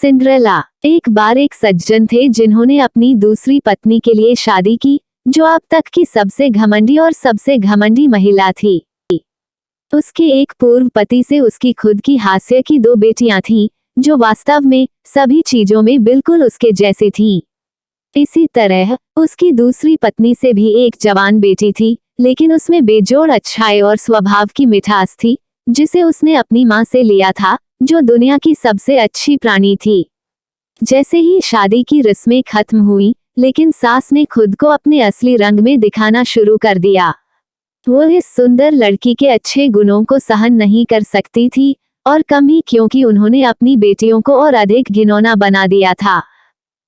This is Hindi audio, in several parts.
सिंड्रेला। एक बार एक सज्जन थे जिन्होंने अपनी दूसरी पत्नी के लिए शादी की, जो अब तक की सबसे घमंडी और सबसे घमंडी महिला थी। उसके एक पूर्व पति से उसकी खुद की हास्य की 2 बेटियां थीं, जो वास्तव में सभी चीजों में बिल्कुल उसके जैसी थीं। इसी तरह उसकी दूसरी पत्नी से भी एक जवान बेटी थी, लेकिन उसमें बेजोड़ अच्छाई और स्वभाव की मिठास थी, जिसे उसने अपनी माँ से लिया था, जो दुनिया की सबसे अच्छी प्राणी थी। जैसे ही शादी की रस्में खत्म हुई, लेकिन सास ने खुद को अपने असली रंग में दिखाना शुरू कर दिया। वो इस सुंदर लड़की के अच्छे गुणों को सहन नहीं कर सकती थी, और कम ही क्योंकि उन्होंने अपनी बेटियों को और अधिक घिनौना बना दिया था।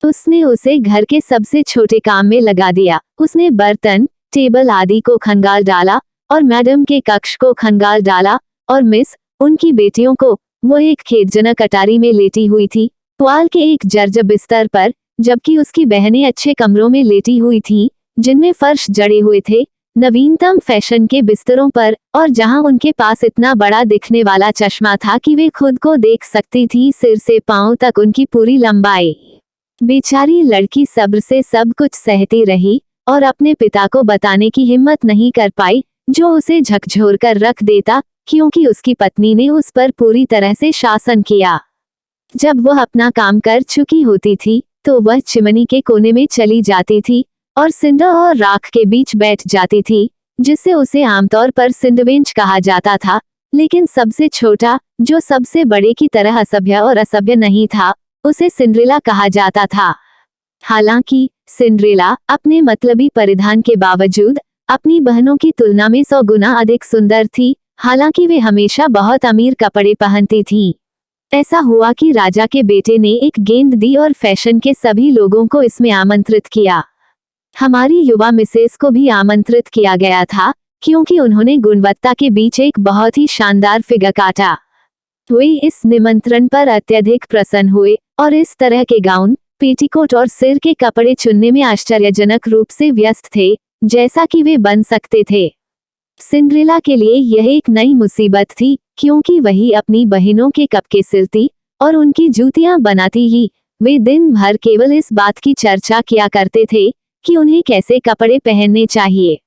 उसने उसे घर के सबसे छोटे काम में लगा दिया। उसने बर्तन, टेबल आदि को खंगाल डाला, और मैडम के कक्ष को खंगाल डाला, और मिस, उनकी बेटियों को, वो एक खेदजनक अटारी में लेटी हुई थी, पुआल के एक जर्जर बिस्तर पर, जबकि उसकी बहनें अच्छे कमरों में लेटी हुई थीं, जिनमें फर्श जड़े हुए थे, नवीनतम फैशन के बिस्तरों पर, और जहां उनके पास इतना बड़ा दिखने वाला चश्मा था कि वे खुद को देख सकती थी सिर से पांव तक उनकी पूरी लंबाई। बेचारी लड़की सब्र से सब कुछ सहती रही, और अपने पिता को बताने की हिम्मत नहीं कर पाई, जो उसे झकझोर कर रख देता, क्योंकि उसकी पत्नी ने उस पर पूरी तरह से शासन किया। जब वह अपना काम कर चुकी होती थी, तो वह चिमनी के कोने में चली जाती थी, और सिंडर और राख के बीच बैठ जाती थी, जिससे उसे आमतौर पर सिंडवेंच कहा जाता था, लेकिन सबसे छोटा, जो सबसे बड़े की तरह असभ्य और असभ्य नहीं था, उसे सिंड्रेला कहा जाता था। हालांकि सिंड्रेला अपने मतलबी परिधान के बावजूद अपनी बहनों की तुलना में 100 गुना अधिक सुंदर थी, हालांकि वे हमेशा बहुत अमीर कपड़े पहनती थीं। ऐसा हुआ कि राजा के बेटे ने एक गेंद दी और फैशन के सभी लोगों को इसमें आमंत्रित किया। हमारी युवा मिसेस को भी आमंत्रित किया गया था, क्योंकि उन्होंने गुणवत्ता के बीच एक बहुत ही शानदार फिगर काटा। वे इस निमंत्रण पर अत्यधिक प्रसन्न हुए, और इस तरह के गाउन, पेटीकोट और सिर के कपड़े चुनने में आश्चर्यजनक रूप से व्यस्त थे, जैसा कि वे बन सकते थे। सिंड्रेला के लिए यह एक नई मुसीबत थी, क्योंकि वही अपनी बहनों के कपड़े सिलती और उनकी जूतियां बनाती ही। वे दिन भर केवल इस बात की चर्चा किया करते थे कि उन्हें कैसे कपड़े पहनने चाहिए।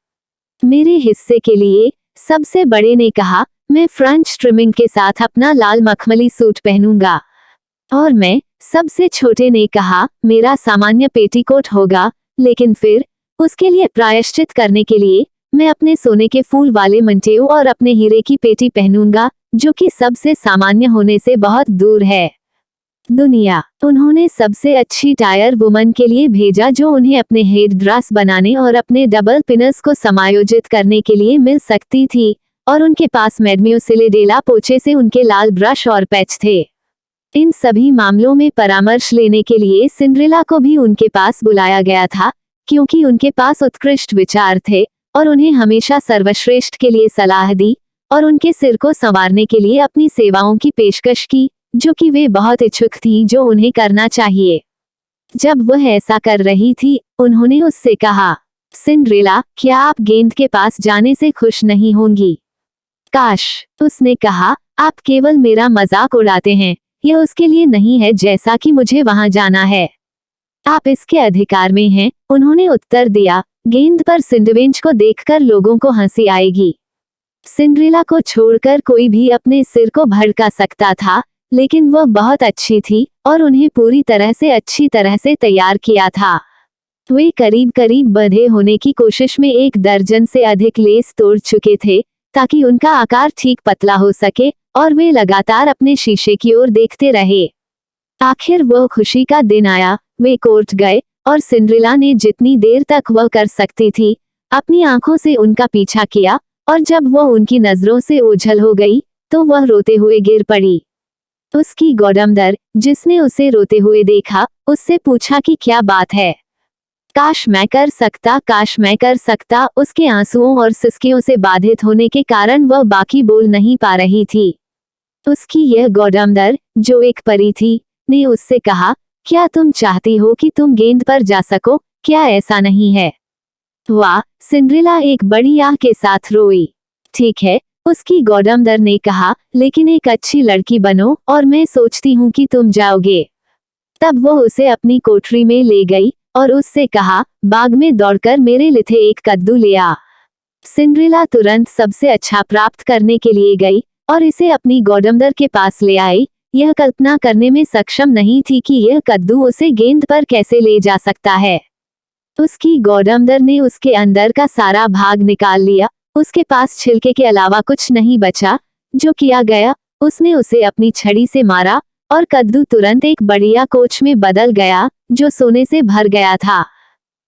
मेरे हिस्से के लिए सबसे बड़े ने कहा, मैं फ्रेंच ट्रिमिंग के साथ अपना लाल मखमली सूट पहनूंगा। और मैं, सबसे छोटे ने कहा, मेरा सामान्य पेटीकोट होगा, लेकिन फिर उसके लिए प्रायश्चित करने के लिए मैं अपने सोने के फूल वाले मंटेओ और अपने हीरे की पेटी पहनूंगा, जो कि सबसे सामान्य होने से बहुत दूर है। दुनिया। उन्होंने सबसे अच्छी टायर वुमन के लिए भेजा, जो उन्हें अपने हेड ड्रेस बनाने और अपने डबल पिनर्स को समायोजित करने के लिए मिल सकती थी, और उनके पास मैडमियो सिलेडेला पोछे से उनके लाल ब्रश और पैच थे। इन सभी मामलों में परामर्श लेने के लिए सिंड्रेला को भी उनके पास बुलाया गया था, क्योंकि उनके पास उत्कृष्ट विचार थे, और उन्हें हमेशा सर्वश्रेष्ठ के लिए सलाह दी, और उनके सिर को संवारने के लिए अपनी सेवाओं की पेशकश की, जो कि वे बहुत इच्छुक थी जो उन्हें करना चाहिए। जब वह ऐसा कर रही थी, उन्होंने उससे कहा, सिंड्रेला, क्या आप गेंद के पास जाने से खुश नहीं होंगी? काश, उसने कहा, आप केवल मेरा मजाक उड़ाते हैं, यह उसके लिए नहीं है जैसा कि मुझे वहां जाना है। आप इसके अधिकार में हैं, उन्होंने उत्तर दिया। गेंद पर सिंडवेंच को देखकर लोगों को हंसी आएगी। सिंड्रेला को छोड़कर कोई भी अपने सिर को भड़का सकता था, लेकिन वह बहुत अच्छी थी, और उन्हें पूरी तरह से अच्छी तरह से तैयार किया था। वे करीब करीब बंधे होने की कोशिश में 1 दर्जन से अधिक लेस तोड़ चुके थे, ताकि उनका आकार ठीक पतला हो सके, और वे लगातार अपने शीशे की ओर देखते रहे। आखिर वह खुशी का दिन आया। वे कोर्ट गए, और सिंड्रेला ने जितनी देर तक वह कर सकती थी, अपनी आंखों से उनका पीछा किया, और जब वह उनकी नजरों से ओझल हो गई, तो वह रोते हुए गिर पड़ी। उसकी गॉडमदर, जिसने उसे रोते हुए देखा, उससे पूछा कि क्या बात है। काश मैं कर सकता, काश मैं कर सकता। उसके आंसुओं और सिसकियों से बाधित होने के कारण वह बाकी बोल नहीं पा रही थी। उसकी यह गॉडमदर, जो एक परी थी, ने उससे कहा, क्या तुम चाहती हो कि तुम गेंद पर जा सको? क्या ऐसा नहीं है? वाह, सिंड्रेला एक बड़ी आह के साथ रोई। ठीक है, उसकी गॉडमदर ने कहा, लेकिन एक अच्छी लड़की बनो, और मैं सोचती हूँ कि तुम जाओगे। तब वो उसे अपनी कोठरी में ले गई और उससे कहा, बाग में दौड़कर मेरे लिए एक कद्दू ले आ। सिंड्रेला तुरंत सबसे अच्छा प्राप्त करने के लिए गई और इसे अपनी गॉडमदर के पास ले आई। यह कल्पना करने में सक्षम नहीं थी कि यह कद्दू उसे गेंद पर कैसे ले जा सकता है। उसकी गॉडमदर ने उसके अंदर का सारा भाग निकाल लिया। उसके पास छिलके के अलावा कुछ नहीं बचा। जो किया गया, उसने उसे अपनी छड़ी से मारा और कद्दू तुरंत एक बढ़िया कोच में बदल गया जो सोने से भर गया था।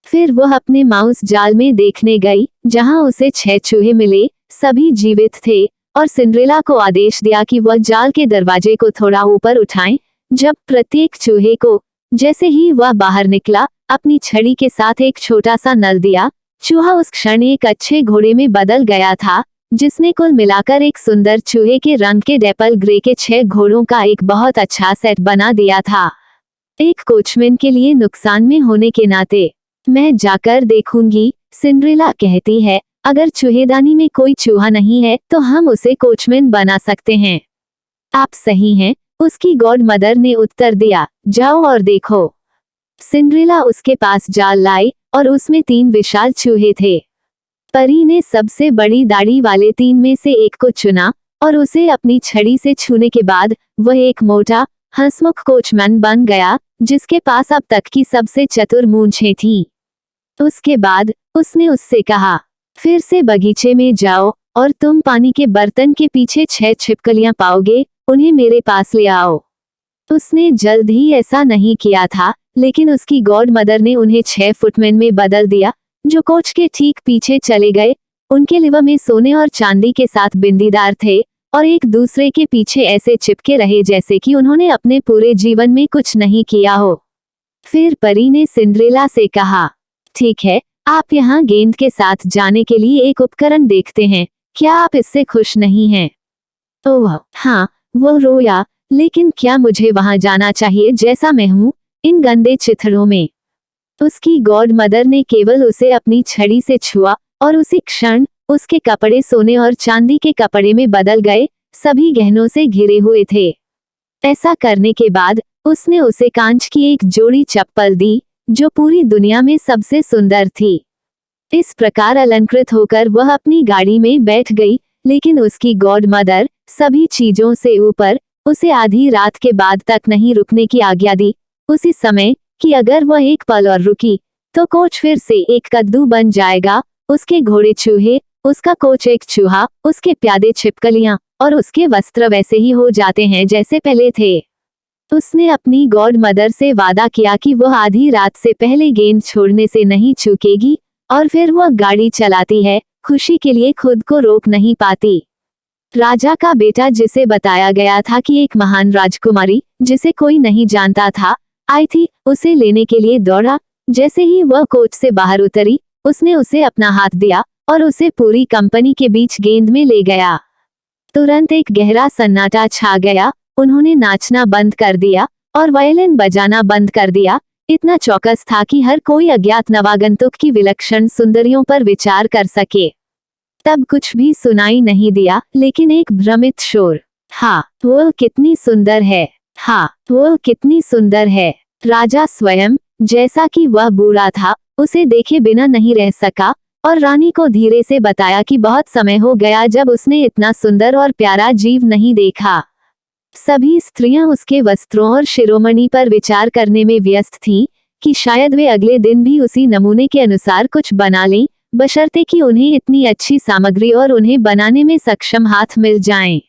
फिर वह अपने माउस जाल में देखने गई जहां उसे 6 चूहे मिले। सभी जीवित थे और सिंड्रेला को आदेश दिया कि वह जाल के दरवाजे को थोड़ा ऊपर उठाएं। जब प्रत्येक चूहे को, जैसे ही वह बाहर निकला, अपनी छड़ी के साथ एक छोटा सा नल दिया, चूहा उस क्षण एक अच्छे घोड़े में बदल गया था जिसने कुल मिलाकर एक सुंदर चूहे के रंग के डेपल ग्रे के 6 घोड़ों का एक बहुत अच्छा सेट बना दिया था। एक कोचमैन के लिए नुकसान में होने के नाते मैं जाकर देखूंगी, सिंड्रेला कहती है। अगर चूहेदानी में कोई चूहा नहीं है तो हम उसे कोचमैन बना सकते हैं। आप सही हैं, उसकी गॉड मदर ने उत्तर दिया। जाओ और देखो। सिंड्रेला उसके पास जाल लाई और उसमें 3 विशाल चूहे थे। परी ने सबसे बड़ी दाढ़ी वाले 3 में से एक को चुना और उसे अपनी छड़ी से छूने के बाद वह एक मोटा, हंसमुख कोचमैन बन गया जिसके पास अब तक की सबसे चतुर मूंछें थीं। उसके बाद उसने उससे कहा, फिर से बगीचे में जाओ और तुम पानी के बर्तन के पीछे 6 छिपकलियां पाओगे, उन्हें मेरे पास ले आओ। उसने जल्द ही ऐसा नहीं किया था, लेकिन उसकी गॉड मदर ने उन्हें 6 फुटमैन में बदल दिया जो कोच के ठीक पीछे चले गए। उनके लिवा में सोने और चांदी के साथ बिंदीदार थे और एक दूसरे के पीछे ऐसे चिपके रहे जैसे कि उन्होंने अपने पूरे जीवन में कुछ नहीं किया हो। फिर परी ने सिंड्रेला से कहा, ठीक है, आप यहाँ गेंद के साथ जाने के लिए एक उपकरण देखते हैं, क्या आप इससे खुश नहीं हैं? ओह हाँ, वो रोया, लेकिन क्या मुझे वहां जाना चाहिए जैसा मैं हूँ, इन गंदे चिथड़ों में? उसकी गॉड मदर ने केवल उसे अपनी छड़ी से छुआ और उसी क्षण उसके कपड़े सोने और चांदी के कपड़े में बदल गए, सभी गहनों से घिरे हुए थे। ऐसा करने के बाद उसने उसे कांच की एक जोड़ी चप्पल दी जो पूरी दुनिया में सबसे सुंदर थी। इस प्रकार अलंकृत होकर वह अपनी गाड़ी में बैठ गई, लेकिन उसकी गॉड मदर सभी चीजों से ऊपर उसे आधी रात के बाद तक नहीं रुकने की आज्ञा दी, उसी समय कि अगर वह एक पल और रुकी तो कोच फिर से एक कद्दू बन जाएगा। उसके घोड़े चूहे, उसका कोच एक चूहा, उसके प्यादे छिपकलियां और उसके वस्त्र वैसे ही हो जाते हैं जैसे पहले थे। उसने अपनी गॉड मदर से वादा किया कि वह आधी रात से पहले गेंद छोड़ने से नहीं चूकेगी और फिर वह गाड़ी चलाती है, खुशी के लिए खुद को रोक नहीं पाती। राजा का बेटा, जिसे बताया गया था कि एक महान राजकुमारी जिसे कोई नहीं जानता था आई थी, उसे लेने के लिए दौड़ा। जैसे ही वह कोच से बाहर उतरी, उसने उसे अपना हाथ दिया और उसे पूरी कंपनी के बीच गेंद में ले गया। तुरंत एक गहरा सन्नाटा छा गया। उन्होंने नाचना बंद कर दिया और वायलिन बजाना बंद कर दिया। इतना चौकस था कि हर कोई अज्ञात नवागंतुक की विलक्षण सुंदरियों पर विचार कर सके। तब कुछ भी सुनाई नहीं दिया, लेकिन एक भ्रमित शोर, हाँ वो कितनी सुंदर है, हाँ वो कितनी सुंदर है। राजा स्वयं, जैसा कि वह बूढ़ा था, उसे देखे बिना नहीं रह सका और रानी को धीरे से बताया कि बहुत समय हो गया जब उसने इतना सुंदर और प्यारा जीव नहीं देखा। सभी स्त्रियां उसके वस्त्रों और शिरोमणि पर विचार करने में व्यस्त थीं कि शायद वे अगले दिन भी उसी नमूने के अनुसार कुछ बना लें, बशर्ते कि उन्हें इतनी अच्छी सामग्री और उन्हें बनाने में सक्षम हाथ मिल जाएं।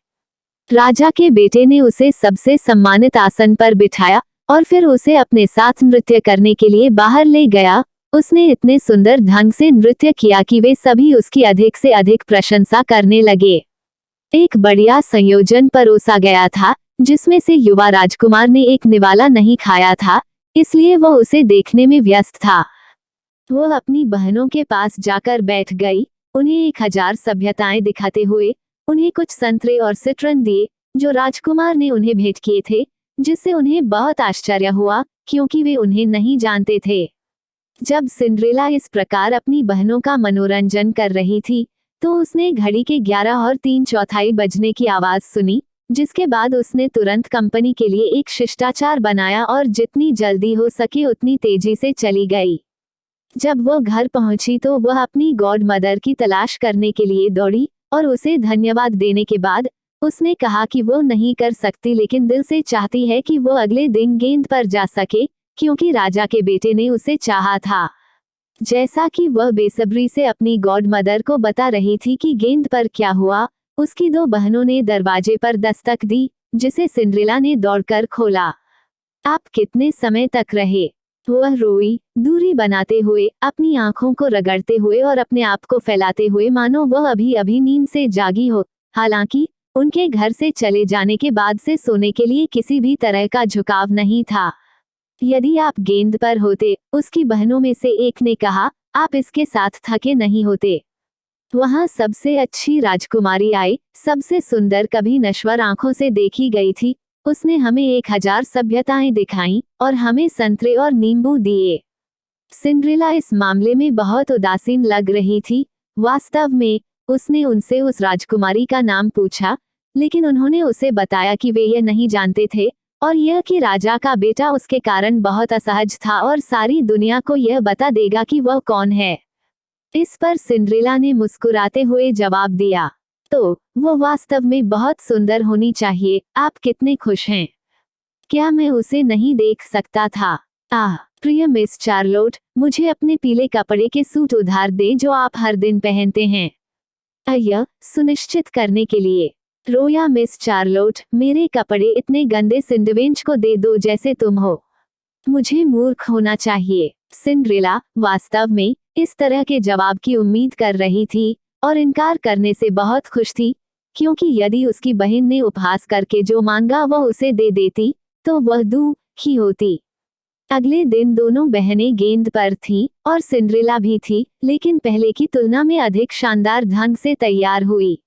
राजा के बेटे ने उसे सबसे सम्मानित आसन पर बिठाया और फिर उसे अपने साथ नृत्य करने के लिए बाहर ले गया। उसने इतने सुंदर ढंग से नृत्य किया कि वे सभी उसकी अधिक से अधिक प्रशंसा करने लगे। एक बढ़िया संयोजन परोसा गया था जिसमें से युवा राजकुमार ने एक निवाला नहीं खाया था, इसलिए वह उसे देखने में व्यस्त था। वह अपनी बहनों के पास जाकर बैठ गई, उन्हें 1000 सभ्यताएं दिखाते हुए उन्हें कुछ संतरे और सिट्रन दिए जो राजकुमार ने उन्हें भेंट किए थे, जिससे उन्हें बहुत आश्चर्य हुआ क्योंकि वे उन्हें नहीं जानते थे। जब सिंड्रेला इस प्रकार अपनी बहनों का मनोरंजन कर रही थी तो उसने घड़ी के 11 और 3/4 बजने की आवाज सुनी। जिसके बाद उसने तुरंत कंपनी के लिए एक शिष्टाचार बनाया और जितनी जल्दी हो सके उतनी तेजी से चली गई। जब वो घर पहुंची तो वह अपनी गॉड मदर की तलाश करने के लिए दौड़ी और उसे धन्यवाद देने के बाद उसने कहा कि वो नहीं कर सकती लेकिन दिल से चाहती है कि वो अगले दिन गेंद पर जा सके, क्योंकि राजा के बेटे ने उसे चाहा था। जैसा कि वह बेसब्री से अपनी गॉड मदर को बता रही थी कि गेंद पर क्या हुआ, उसकी दो बहनों ने दरवाजे पर दस्तक दी, जिसे सिंड्रेला ने दौड़कर खोला। आप कितने समय तक रहे? वह रोई, दूरी बनाते हुए, अपनी आंखों को रगड़ते हुए और अपने आप को फैलाते हुए मानो वह अभी अभी नींद से जागी हो। हालांकि उनके घर से चले जाने के बाद से सोने के लिए किसी भी तरह का झुकाव नहीं था। यदि आप गेंद पर होते, उसकी बहनों में से एक ने कहा, आप इसके साथ थके नहीं होते। वहां सबसे अच्छी राजकुमारी आई, सबसे सुंदर, कभी नश्वर आंखों से देखी गई थी। उसने हमें 1000 सभ्यताएं दिखाईं और हमें संतरे और नींबू दिए। सिंड्रेला इस मामले में बहुत उदासीन लग रही थी। वास्तव में उसने उनसे उस राजकुमारी का नाम पूछा, लेकिन उन्होंने उसे बताया कि वे यह नहीं जानते थे और यह कि राजा का बेटा उसके कारण बहुत असहज था और सारी दुनिया को यह बता देगा कि वह कौन है। इस पर सिंड्रेला ने मुस्कुराते हुए जवाब दिया, तो वो वास्तव में बहुत सुंदर होनी चाहिए। आप कितने खुश हैं? क्या मैं उसे नहीं देख सकता था? आह प्रिय मिस चार्लोट, मुझे अपने पीले कपड़े के सूट उधार दे जो आप हर दिन पहनते हैं। यह सुनिश्चित करने के लिए। रोया मिस चार्लोट, मेरे कपड़े इतने गंदे, सिंडवेंज को दे दो जैसे तुम हो। मुझे मूर्ख होना चाहिए। सिंड्रेला वास्तव में इस तरह के जवाब की उम्मीद कर रही थी और इनकार करने से बहुत खुश थी, क्योंकि यदि उसकी बहन ने उपहास करके जो मांगा वह उसे दे देती तो वह दुखी होती। अगले दिन दोनों बहनें गेंद पर थीं और सिंड्रेला भी थी, लेकिन पहले की तुलना में अधिक शानदार ढंग से तैयार हुई।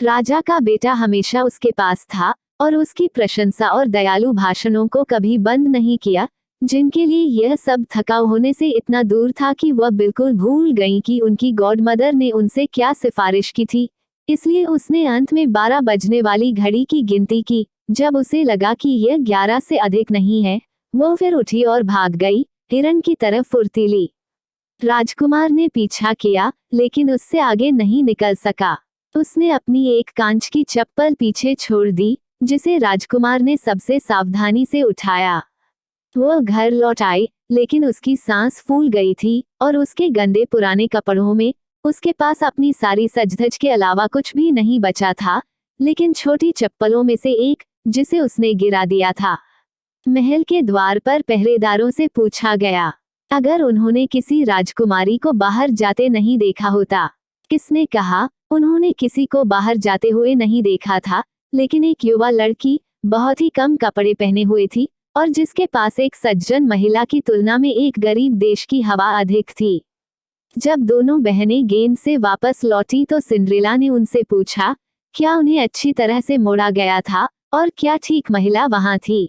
राजा का बेटा हमेशा उसके पास था और उसकी प्रशंसा और दयालु भाषणों को कभी बंद नहीं किया, जिनके लिए यह सब थकाऊ होने से इतना दूर था कि वह बिल्कुल भूल गई कि उनकी गॉड मदर ने उनसे क्या सिफारिश की थी। इसलिए उसने अंत में 12 बजने वाली घड़ी की गिनती की। जब उसे लगा कि यह 11 से अधिक नहीं है, वो फिर उठी और भाग गई, हिरन की तरफ फुर्तीली। राजकुमार ने पीछा किया, लेकिन उससे आगे नहीं निकल सका। उसने अपनी एक कांच की चप्पल पीछे छोड़ दी, जिसे राजकुमार ने सबसे सावधानी से उठाया। वह घर लौट आई, लेकिन उसकी सांस फूल गई थी और उसके गंदे पुराने कपड़ों में उसके पास अपनी सारी सजधज के अलावा कुछ भी नहीं बचा था, लेकिन छोटी चप्पलों में से एक, जिसे उसने गिरा दिया था। महल के द्वार पर पहरेदारों से पूछा गया, अगर उन्होंने किसी राजकुमारी को बाहर जाते नहीं देखा होता। किसने कहा, उन्होंने किसी को बाहर जाते हुए नहीं देखा था, लेकिन एक युवा लड़की बहुत ही कम कपड़े पहने हुए थी और जिसके पास एक सज्जन महिला की तुलना में एक गरीब देश की हवा अधिक थी। जब दोनों बहनें गेंद से वापस लौटी तो सिंड्रेला ने उनसे पूछा, क्या उन्हें अच्छी तरह से मोड़ा गया था और क्या ठीक महिला वहां थी?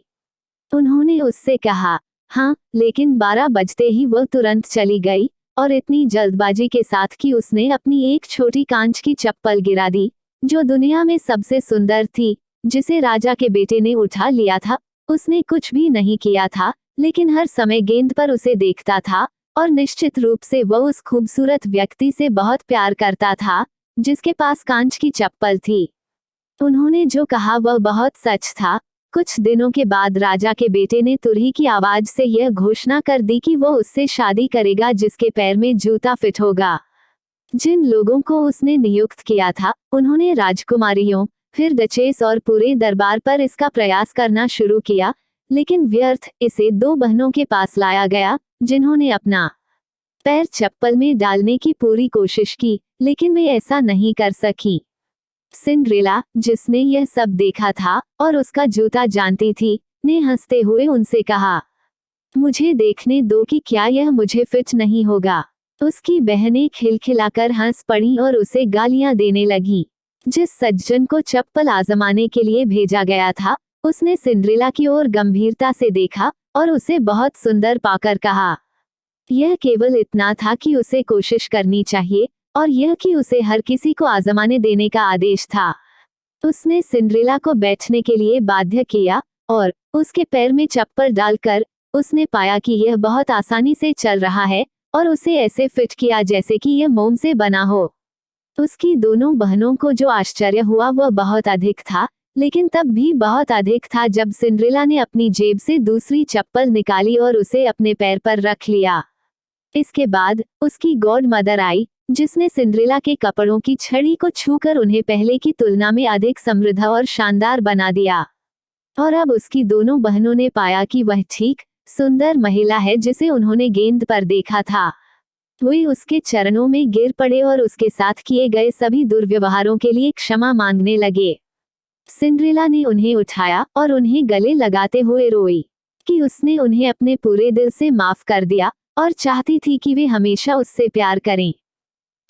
उन्होंने उससे कहा, हाँ, लेकिन 12 बजते ही वह तुरंत चली गई और इतनी जल्दबाजी के साथ कि उसने अपनी एक छोटी कांच की चप्पल गिरा दी, जो दुनिया में सबसे सुंदर थी, जिसे राजा के बेटे ने उठा लिया था। उसने कुछ भी नहीं किया था, लेकिन हर समय गेंद पर उसे देखता था और निश्चित रूप से वह उस खूबसूरत व्यक्ति से बहुत प्यार करता था, जिसके पास कांच की चप्पल थी। उन्होंने जो कहा वह बहुत सच था। कुछ दिनों के बाद राजा के बेटे ने तुरही की आवाज से यह घोषणा कर दी कि वो उससे शादी करेगा जिसके पैर में जूता फिट होगा। जिन लोगों को उसने नियुक्त किया था, उन्होंने राजकुमारियों, फिर डचेस और पूरे दरबार पर इसका प्रयास करना शुरू किया, लेकिन व्यर्थ। इसे 2 बहनों के पास लाया गया, जिन्होंने अपना पैर चप्पल में डालने की पूरी कोशिश की, लेकिन वे ऐसा नहीं कर सकी। सिंड्रेला, जिसने यह सब देखा था और उसका जूता जानती थी, ने हंसते हुए उनसे कहा, मुझे देखने दो कि क्या यह मुझे फिट नहीं होगा। उसकी बहनें खिलखिलाकर हंस पड़ी और उसे गालियां देने लगी। जिस सज्जन को चप्पल आजमाने के लिए भेजा गया था, उसने सिंड्रेला की ओर गंभीरता से देखा और उसे बहुत सुंदर पाकर कहा। यह केवल इतना था कि उसे कोशिश करनी चाहिए और यह कि उसे हर किसी को आजमाने देने का आदेश था। उसने सिंड्रेला को बैठने के लिए बाध्य किया और उसके पैर में चप्पल डालकर उसने पाया कि यह बहुत आसानी से चल रहा है और उसे ऐसे फिट किया जैसे कि यह मोम से बना हो। उसकी दोनों बहनों को जो आश्चर्य हुआ वह बहुत अधिक था, लेकिन तब भी बहुत अधिक था जब सिंड्रेला ने अपनी जेब से दूसरी चप्पल निकाली और उसे अपने पैर पर रख लिया। इसके बाद उसकी गॉड मदर आई, जिसने सिंड्रेला के कपड़ों की छड़ी को छूकर उन्हें पहले की तुलना में अधिक समृद्ध और शानदार बना दिया। और अब उसकी दोनों बहनों ने पाया कि वह ठीक सुंदर महिला है जिसे उन्होंने गेंद पर देखा था। वे उसके चरणों में गिर पड़े और उसके साथ किए गए सभी दुर्व्यवहारों के लिए क्षमा मांगने लगे। सिंड्रेला ने उन्हें उठाया और उन्हें गले लगाते हुए रोई कि उसने उन्हें अपने पूरे दिल से माफ कर दिया और चाहती थी कि वे हमेशा उससे प्यार करें।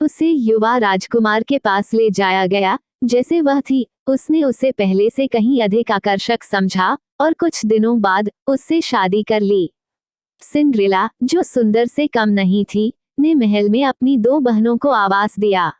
उसे युवा राजकुमार के पास ले जाया गया जैसे वह थी। उसने उसे पहले से कहीं अधिक आकर्षक समझा और कुछ दिनों बाद उससे शादी कर ली। सिंड्रेला, जो सुंदर से कम नहीं थी, ने महल में अपनी दो बहनों को आवास दिया।